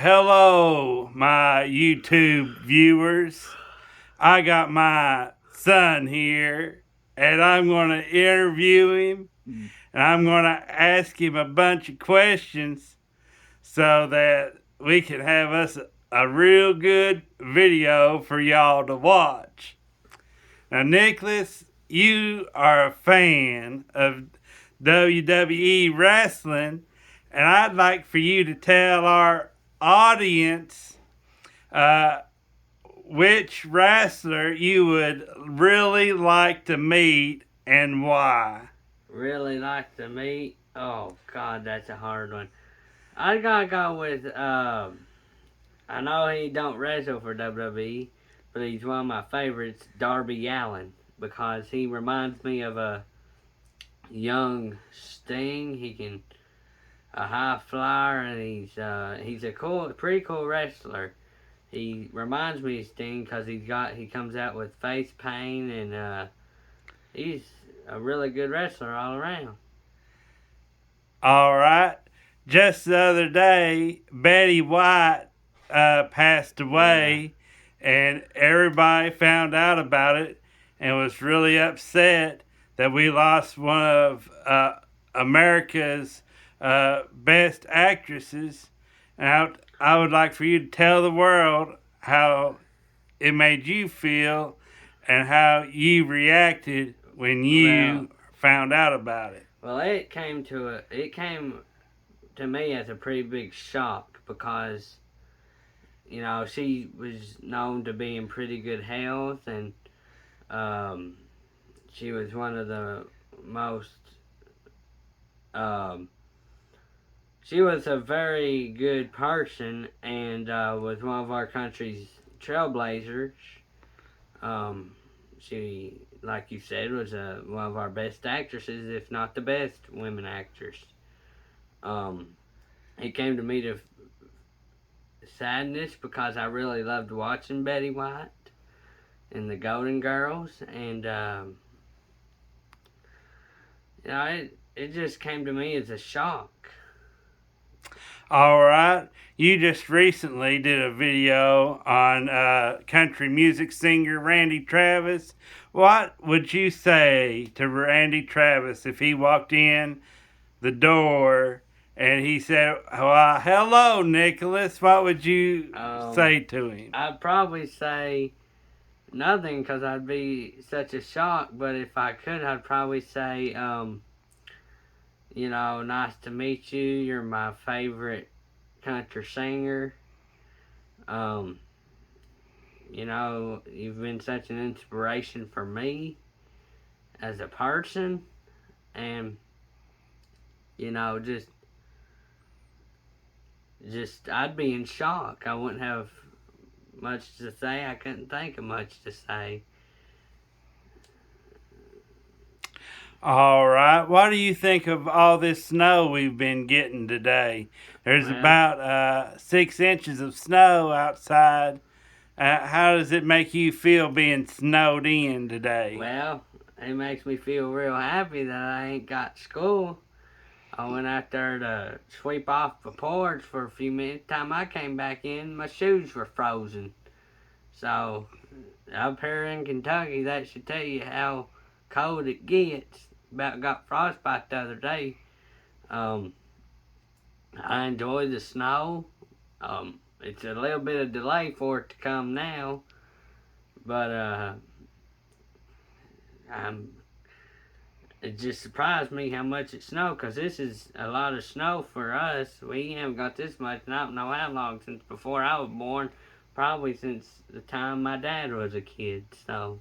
Hello, my YouTube viewers. I got my son here, and I'm going to interview him, and I'm going to ask him a bunch of questions so that we can have us a real good video for y'all to watch. Now, Nicholas, you are a fan of WWE wrestling, and I'd like for you to tell our audience uh, which wrestler you would really like to meet and why. Really like to meet? Oh God, that's a hard one. I gotta go with I know he don't wrestle for WWE, but he's one of my favorites, Darby Allin, because he reminds me of a young Sting. He can a high flyer, and he's a pretty cool wrestler. He reminds me of Sting because he comes out with face paint, and he's a really good wrestler all around. All right. Just the other day, Betty White passed away, and everybody found out about it and was really upset that we lost one of America's best actresses. And I would like for you to tell the world how it made you feel and how you reacted when you found out about it. Well, it came to me as a pretty big shock because she was known to be in pretty good health, and um, she was one of the most um, she was a very good person, and was one of our country's trailblazers. She, like you said, was one of our best actresses, if not the best women actress. Um, it came to me to sadness because I really loved watching Betty White and the Golden Girls, and it just came to me as a shock. All right. You just recently did a video on country music singer Randy Travis. What would you say to Randy Travis if he walked in the door and he said, well, hello, Nicholas? What would you say to him? I'd probably say nothing because I'd be such a shock, but if I could, I'd probably say, nice to meet you. You're my favorite country singer. You've been such an inspiration for me as a person, and just I'd be in shock. I wouldn't have much to say. I couldn't think of much to say. All right. What do you think of all this snow we've been getting today? There's about 6 inches of snow outside. How does it make you feel being snowed in today? Well, it makes me feel real happy that I ain't got school. I went out there to sweep off the porch for a few minutes. Time I came back in, my shoes were frozen. So, up here in Kentucky, that should tell you how cold it gets. About got frostbite the other day. I enjoy the snow. It's a little bit of delay for it to come now, but it just surprised me how much it snowed, because this is a lot of snow for us. We haven't got this much, and I don't know how long, since before I was born, probably since the time my dad was a kid. So,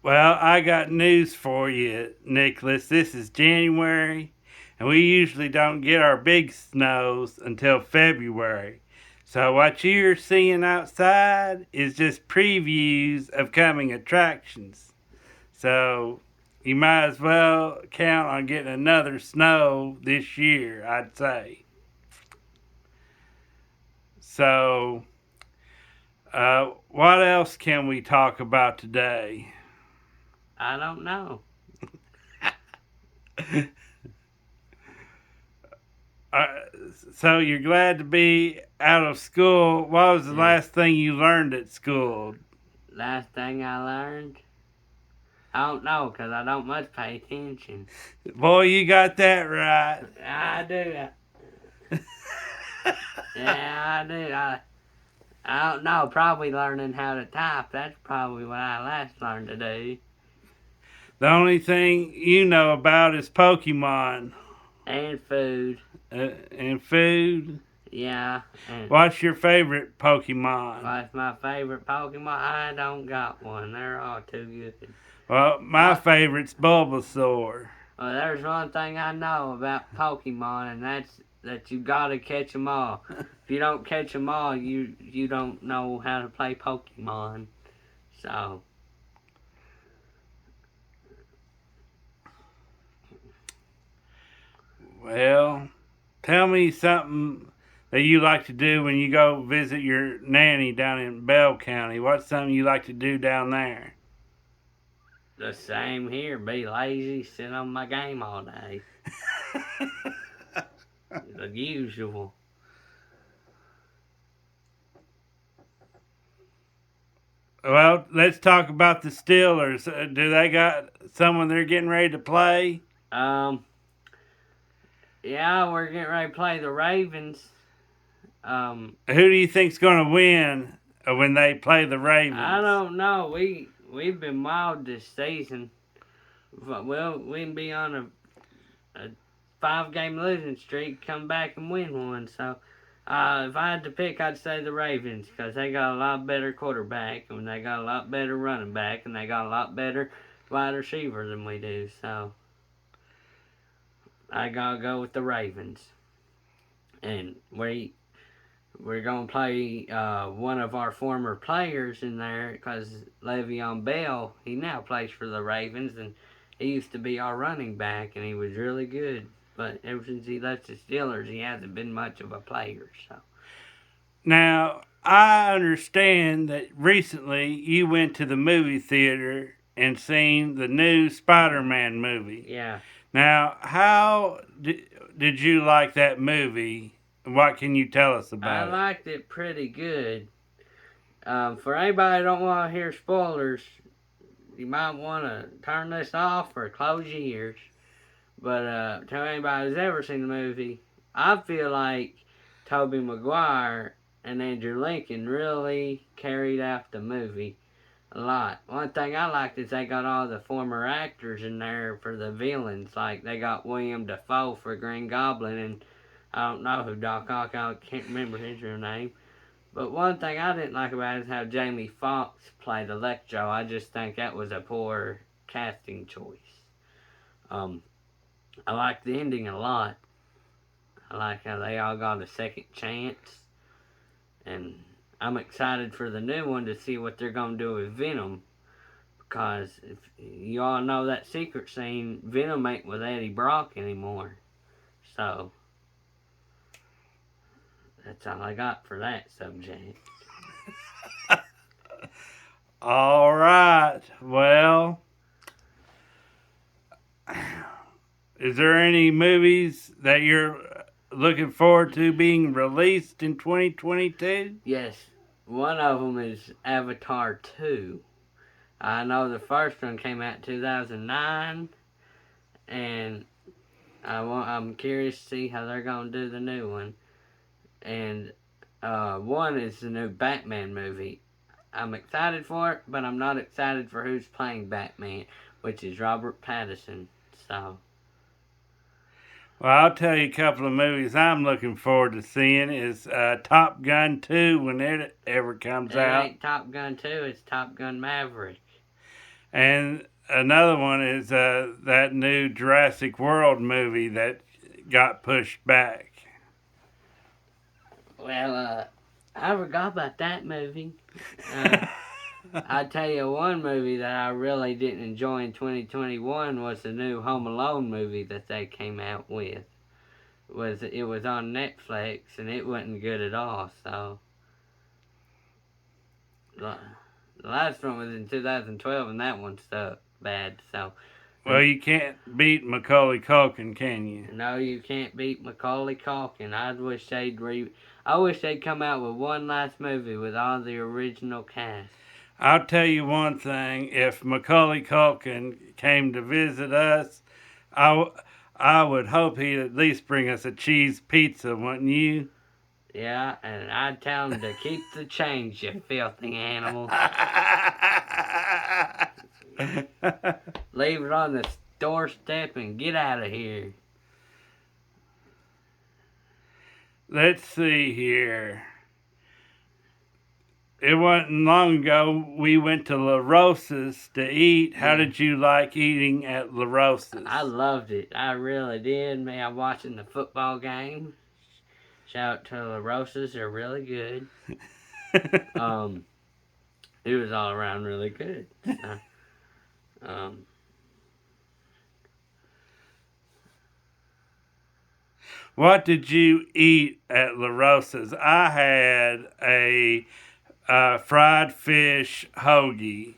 well, I got news for you, Nicholas. This is January, and we usually don't get our big snows until February. So what you're seeing outside is just previews of coming attractions. So you might as well count on getting another snow this year, I'd say. So, what else can we talk about today? I don't know. So you're glad to be out of school. What was the Yeah. last thing you learned at school? Last thing I learned, I don't know, 'cause I don't much pay attention. Boy, you got that right. I do. Yeah, I do. I don't know. Probably learning how to type. That's probably what I last learned to do. The only thing you know about is Pokemon And food. and food. Yeah. And What's your favorite Pokemon? what's my favorite Pokemon? I don't got one. They're all too good. Well, my What? favorite's Bulbasaur. Well, there's one thing I know about Pokemon, and that's that you gotta catch them all. If you don't catch them all, you don't know how to play Pokemon. So, Well, tell me something that you like to do when you go visit your nanny down in Bell County. What's something you like to do down there? the same here. Be lazy, sit on my game all day. The usual. Well, let's talk about the Steelers. Do they got someone they're getting ready to play? Um, yeah, we're getting ready to play the Ravens. Who do you think's going to win when they play the Ravens? I don't know. We've been wild this season. Well, we can be on a 5-game losing streak, come back and win one. So, if I had to pick, I'd say the Ravens, because they got a lot better quarterback, and they got a lot better running back, and they got a lot better wide receiver than we do. So, I gotta go with the Ravens. And we're gonna play one of our former players in there, because Le'Veon Bell, he now plays for the Ravens, and he used to be our running back, and he was really good. But ever since he left the Steelers, he hasn't been much of a player. So Now, I understand that recently you went to the movie theater and seen the new Spider-Man movie. yeah, Now, how did you like that movie? What can you tell us I about it? liked it pretty good. For anybody that don't want to hear spoilers, you might want to turn this off or close your ears. But to anybody who's ever seen the movie, I feel like Tobey Maguire and Andrew Lincoln really carried out the movie a lot. One thing I liked is they got all the former actors in there for the villains. Like they got William Dafoe for Green Goblin, and I don't know who Doc Ock. I can't remember his real name. But one thing I didn't like about it is how Jamie Foxx played Electro. I just think that was a poor casting choice. Um, I like the ending a lot. I like how they all got a second chance. And I'm excited for the new one to see what they're going to do with Venom. Because if you all know that secret scene, Venom ain't with Eddie Brock anymore. So, that's all I got for that subject. All right. Well, is there any movies that you're looking forward to being released in 2022? Yes, one of them is Avatar 2. I know the first one came out in 2009, and I'm curious to see how they're going to do the new one. And one is the new Batman movie. I'm excited for it, but I'm not excited for who's playing Batman, which is Robert Pattinson. So, Well, I'll tell you a couple of movies I'm looking forward to seeing is Top Gun 2 when it ever comes it out. ain't Top Gun 2, it's Top Gun Maverick. And another one is that new Jurassic World movie that got pushed back. Well, I forgot about that movie. I tell you one movie that I really didn't enjoy in 2021 was the new Home Alone movie that they came out with. It was on Netflix and it wasn't good at all. So the last one was in 2012 and that one sucked bad. So Well, you can't beat Macaulay Culkin, can you? No, you can't beat Macaulay Culkin. I wish they'd come out with one last movie with all the original cast. I'll tell you one thing. If Macaulay Culkin came to visit us, I would hope he'd at least bring us a cheese pizza, wouldn't you? Yeah, and I'd tell him to keep the change, you filthy animal. Leave it on the doorstep and get out of here. Let's see here. It wasn't long ago we went to La Rosa's to eat. How did you like eating at La Rosa's? I loved it. I really did. Man, I'm watching the football game. Shout out to La Rosa's. They're really good. It was all around really good. What did you eat at La Rosa's? I had a fried fish hoagie,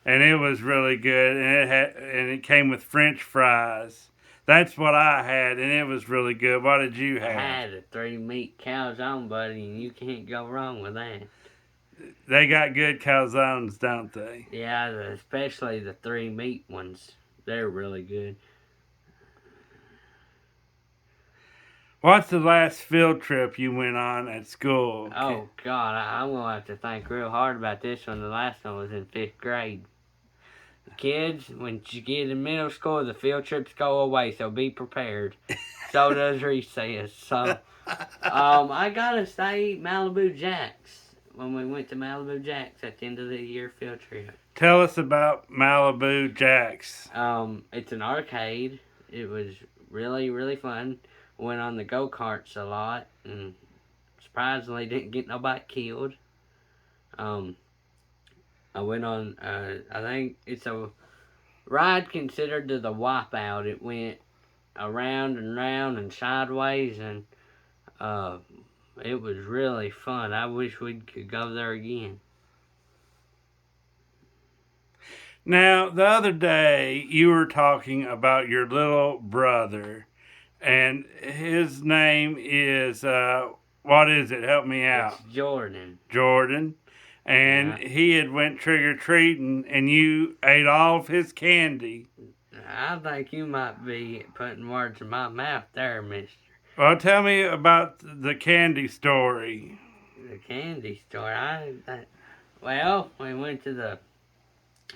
and it was really good. And it came with French fries. That's what I had, and it was really good. What did you have? I had a 3-meat calzone, buddy, and you can't go wrong with that. They got good calzones, don't they? Yeah, especially the 3-meat ones. They're really good. What's the last field trip you went on at school? Oh, God, I'm going to have to think real hard about this one. The last one was in 5th grade. Kids, when you get in middle school, the field trips go away, so be prepared. So does recess. So, I gotta say Malibu Jacks. When we went to Malibu Jacks at the end of the year field trip. Tell us about Malibu Jacks. It's an arcade. It was really, really fun. Went on the go-karts a lot, and surprisingly didn't get nobody killed. I went on, I think it's a ride considered to the Wipeout. It went around and round and sideways, and it was really fun. I wish we could go there again. Now, the other day, you were talking about your little brother, and his name is, what is it? Help me out. It's Jordan. Jordan. And he had went trick-or-treating, and you ate all of his candy. I think you might be putting words in my mouth there, mister. Well, tell me about the candy story. The candy store. Well, we went to the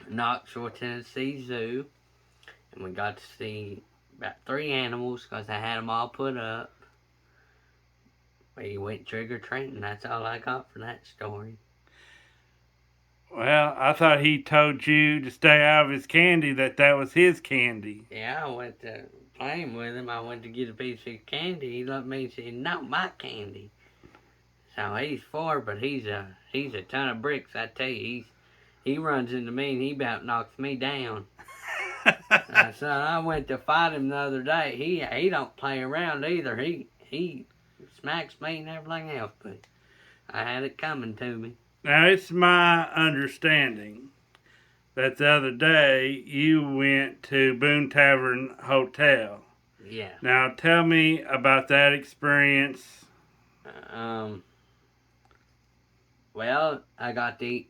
Knoxville, Tennessee Zoo, and we got to see about 3 animals because I had them all put up. We went trick-or-treating. That's all I got for that story. Well, I thought he told you to stay out of his candy, that was his candy. Yeah, I went to playing with him. I went to get a piece of candy. He looked at me and said, "No, my candy." So he's 4, but he's a ton of bricks. I tell you, he runs into me and he about knocks me down. So I went to fight him the other day. He don't play around either. He smacks me and everything else, but I had it coming to me. Now, it's my understanding that the other day you went to Boone Tavern Hotel. Yeah. Now, tell me about that experience. Well, I got to eat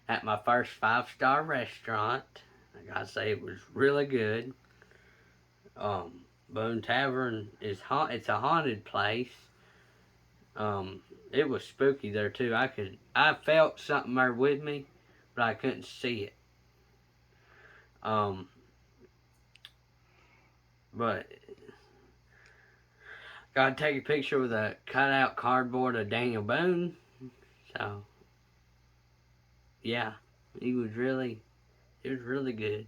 at my first 5-star restaurant. I gotta say it was really good. Boone Tavern it's a haunted place. It was spooky there too. I felt something there with me, but I couldn't see it. But got to take a picture with a cutout cardboard of Daniel Boone. So yeah, it was really good.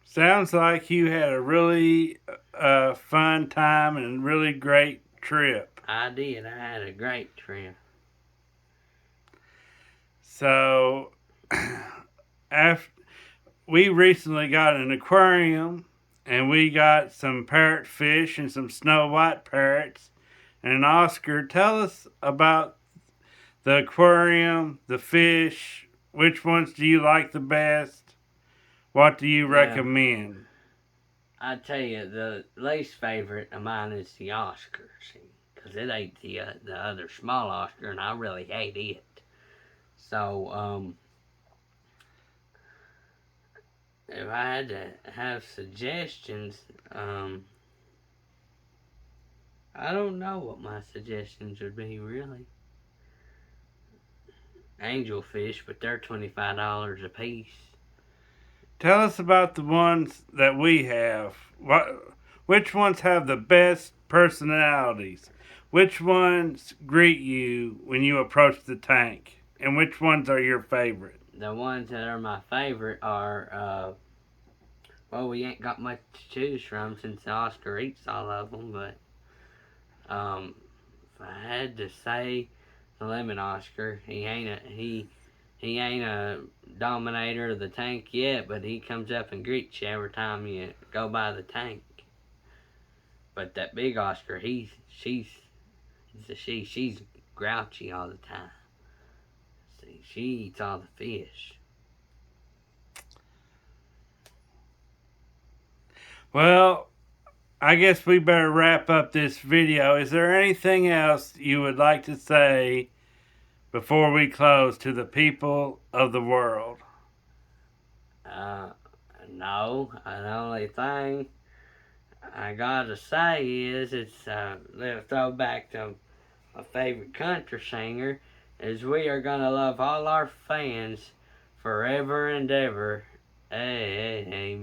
Sounds like you had a really fun time and really great trip. I did. I had a great trip. So, we recently got an aquarium, and we got some parrotfish and some Snow White parrots. And Oscar, tell us about the aquarium, the fish. Which ones do you like the best? What do you Yeah. recommend? I tell you, the least favorite of mine is the Oscar, see, because it ain't the other small Oscar, and I really hate it. So, if I had to have suggestions, I don't know what my suggestions would be really. Angelfish, but they're $25 a piece. Tell us about the ones that we have. Which ones have the best personalities? Which ones greet you when you approach the tank? And which ones are your favorite? The ones that are my favorite are, well, we ain't got much to choose from since Oscar eats all of them, but if I had to say the lemon Oscar, he ain't a dominator of the tank yet, but he comes up and greets you every time you go by the tank. But that big Oscar, she's grouchy all the time. See, she eats all the fish. Well, I guess we better wrap up this video. Is there anything else you would like to say before we close to the people of the world? Uh, no, the only thing I gotta say is it's a little throwback to my favorite country singer, is we are gonna love all our fans forever and ever. Amen.